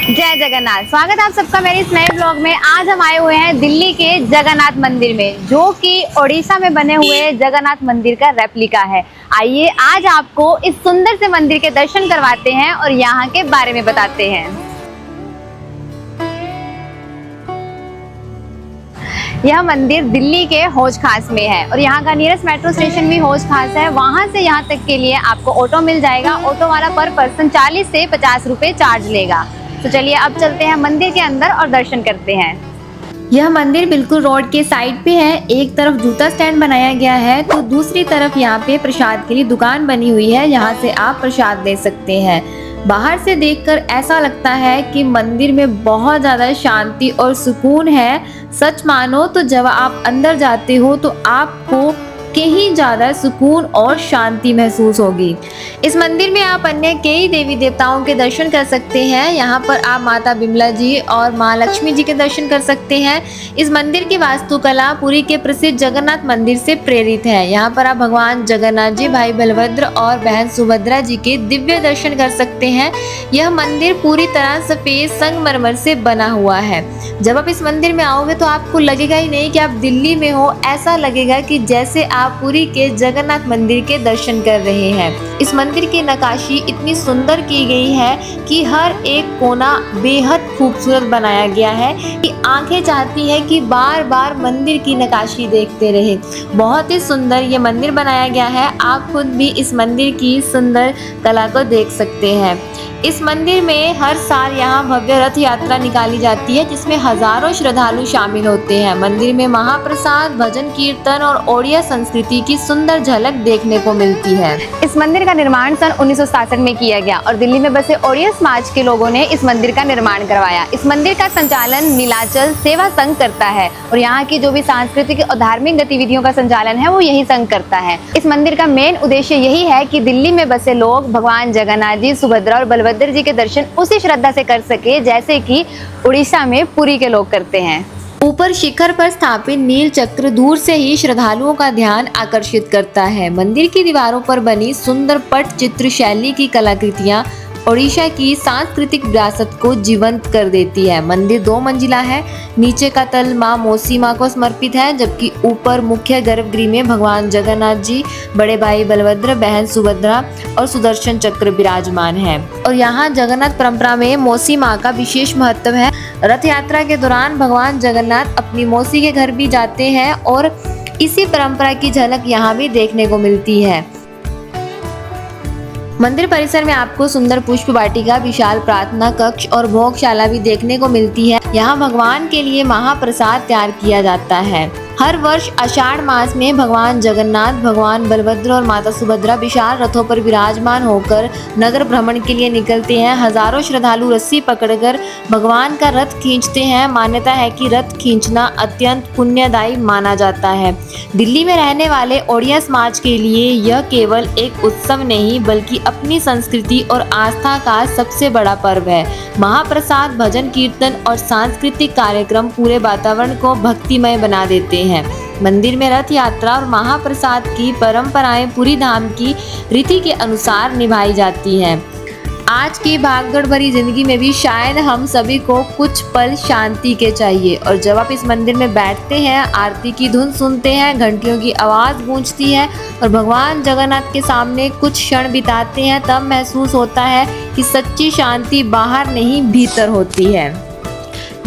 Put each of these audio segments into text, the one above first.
जय जगन्नाथ। स्वागत है आप सबका मेरे इस नए ब्लॉग में। आज हम आए हुए हैं दिल्ली के जगन्नाथ मंदिर में, जो कि ओडिशा में बने हुए जगन्नाथ मंदिर का रेप्लिका है। आइए आज आपको इस सुंदर से मंदिर के दर्शन करवाते हैं और यहाँ के बारे में बताते हैं। यह मंदिर दिल्ली के हौज खास में है और यहाँ का नियरेस्ट मेट्रो स्टेशन भी हौज खास है। वहाँ से यहाँ तक के लिए आपको ऑटो मिल जाएगा। ऑटो वाला पर पर्सन 40 से 50 रुपए चार्ज लेगा। तो चलिए अब चलते हैं मंदिर के अंदर और दर्शन करते हैं। यह मंदिर बिल्कुल रोड के साइड पे है। एक तरफ जूता स्टैंड बनाया गया है तो दूसरी तरफ यहाँ पे प्रसाद के लिए दुकान बनी हुई है। यहाँ से आप प्रसाद ले सकते हैं। बाहर से देखकर ऐसा लगता है कि मंदिर में बहुत ज़्यादा शांति और सुकून है। सच मानो तो जब आप अंदर जाते हो तो आपको कहीं ज़्यादा सुकून और शांति महसूस होगी। इस मंदिर में आप अन्य कई देवी देवताओं के दर्शन कर सकते हैं। यहाँ पर आप माता बिमला जी और माँ लक्ष्मी जी के दर्शन कर सकते हैं। इस मंदिर की वास्तुकला पुरी के प्रसिद्ध जगन्नाथ मंदिर से प्रेरित है। यहाँ पर आप भगवान जगन्नाथ जी, भाई बलभद्र और बहन सुभद्रा जी के दिव्य दर्शन कर सकते हैं। यह मंदिर पूरी तरह सफेद संगमरमर से बना हुआ है। जब आप इस मंदिर में आओगे तो आपको लगेगा ही नहीं कि आप दिल्ली में हो। ऐसा लगेगा कि जैसे आप पुरी के जगन्नाथ मंदिर के दर्शन कर रहे हैं। इस मंदिर की नक्काशी इतनी सुंदर की गई है कि हर एक कोना बेहद खूबसूरत बनाया गया है कि आंखें चाहती है कि बार बार मंदिर की नक्काशी देखते रहे। बहुत ही सुंदर ये मंदिर बनाया गया है। आप खुद भी इस मंदिर की सुंदर कला को देख सकते हैं। इस मंदिर में हर साल यहाँ भव्य रथ यात्रा निकाली जाती है, जिसमें हजारों श्रद्धालु शामिल होते हैं। मंदिर में महाप्रसाद, भजन कीर्तन और ओडिया संस्कृति की सुंदर झलक देखने को मिलती है। इस मंदिर का निर्माण सन 1967 में किया गया और दिल्ली में बसे ओडिया समाज के लोगों ने इस मंदिर का निर्माण करवाया। इस मंदिर का संचालन नीलाचल सेवा संघ करता है और यहाँ की जो भी सांस्कृतिक और धार्मिक गतिविधियों का संचालन है वो यही संघ करता है। इस मंदिर का मेन उद्देश्य यही है कि दिल्ली में बसे लोग भगवान जगन्नाथ जी, सुभद्रा और बलभद्र जी के दर्शन उसी श्रद्धा से कर सके जैसे कि उड़ीसा में पुरी के लोग करते हैं। ऊपर शिखर पर स्थापित नील चक्र दूर से ही श्रद्धालुओं का ध्यान आकर्षित करता है। मंदिर की दीवारों पर बनी सुंदर पट चित्र शैली की कलाकृतियां ओडिशा की सांस्कृतिक विरासत को जीवंत कर देती है। मंदिर 2 मंजिला है। नीचे का तल माँ मौसी माँ को समर्पित है, जबकि ऊपर मुख्य गर्भगृह में भगवान जगन्नाथ जी, बड़े भाई बलभद्र, बहन सुभद्रा और सुदर्शन चक्र विराजमान है। और यहाँ जगन्नाथ परंपरा में मौसी माँ का विशेष महत्व है। रथ यात्रा के दौरान भगवान जगन्नाथ अपनी मौसी के घर भी जाते हैं और इसी परंपरा की झलक यहाँ भी देखने को मिलती है। मंदिर परिसर में आपको सुंदर पुष्प वाटिका, विशाल प्रार्थना कक्ष और भोगशाला भी देखने को मिलती है। यहाँ भगवान के लिए महाप्रसाद तैयार किया जाता है। हर वर्ष आषाढ़ मास में भगवान जगन्नाथ, भगवान बलभद्र और माता सुभद्रा विशाल रथों पर विराजमान होकर नगर भ्रमण के लिए निकलते हैं। हजारों श्रद्धालु रस्सी पकड़कर भगवान का रथ खींचते हैं। मान्यता है कि रथ खींचना अत्यंत पुण्यदायी माना जाता है। दिल्ली में रहने वाले ओडिया समाज के लिए यह केवल एक उत्सव नहीं बल्कि अपनी संस्कृति और आस्था का सबसे बड़ा पर्व है। महाप्रसाद, भजन कीर्तन और सांस्कृतिक कार्यक्रम पूरे वातावरण को भक्तिमय बना देते हैं। मंदिर में रथ यात्रा और महाप्रसाद की परंपराएं पूरी धाम की रीति के अनुसार निभाई जाती हैं। आज की भागदौड़ भरी जिंदगी में भी शायद हम सभी को कुछ पल शांति के चाहिए, और जब आप इस मंदिर में बैठते हैं, आरती की धुन सुनते हैं, घंटियों की आवाज़ गूंजती है और भगवान जगन्नाथ के सामने कुछ क्षण बिताते हैं, तब महसूस होता है कि सच्ची शांति बाहर नहीं भीतर होती है।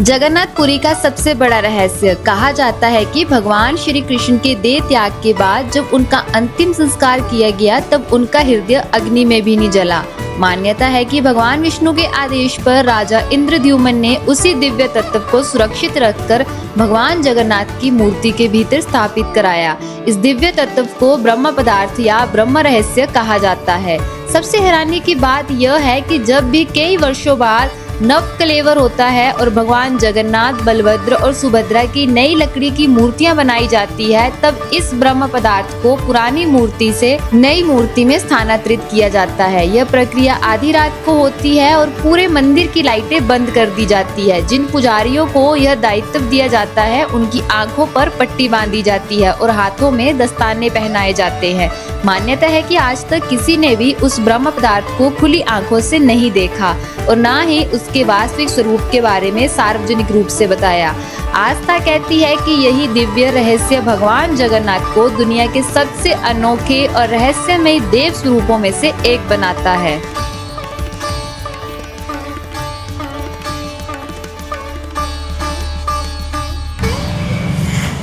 जगन्नाथपुरी का सबसे बड़ा रहस्य, कहा जाता है कि भगवान श्री कृष्ण के देह त्याग के बाद जब उनका अंतिम संस्कार किया गया तब उनका हृदय अग्नि में भी नहीं जला। मान्यता है कि भगवान विष्णु के आदेश पर राजा इंद्रद्युम्न ने उसी दिव्य तत्व को सुरक्षित रखकर भगवान जगन्नाथ की मूर्ति के भीतर स्थापित कराया। इस दिव्य तत्व को ब्रह्म पदार्थ या ब्रह्म रहस्य कहा जाता है। सबसे हैरानी की बात यह है कि जब भी कई वर्षों बाद नव कलेवर होता है और भगवान जगन्नाथ, बलभद्र और सुभद्रा की नई लकड़ी की मूर्तियां बनाई जाती है, तब इस ब्रह्म पदार्थ को पुरानी मूर्ति से नई मूर्ति में स्थानांतरित किया जाता है। यह प्रक्रिया आधी रात को होती है और पूरे मंदिर की लाइटें बंद कर दी जाती है। जिन पुजारियों को यह दायित्व दिया जाता है उनकी आंखों पर पट्टी बांधी जाती है और हाथों में दस्ताने पहनाए जाते हैं। मान्यता है कि आज तक किसी ने भी उस ब्रह्म पदार्थ को खुली आंखों से नहीं देखा और न ही उसके वास्तविक स्वरूप के बारे में सार्वजनिक रूप से बताया। आस्था कहती है कि यही दिव्य रहस्य भगवान जगन्नाथ को दुनिया के सबसे अनोखे और रहस्यमय देव स्वरूपों में से एक बनाता है।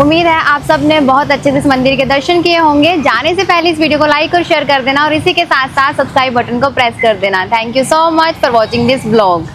उम्मीद है आप सब ने बहुत अच्छे से इस मंदिर के दर्शन किए होंगे। जाने से पहले इस वीडियो को लाइक और शेयर कर देना और इसी के साथ साथ सब्सक्राइब बटन को प्रेस कर देना। Thank you so much for watching this blog.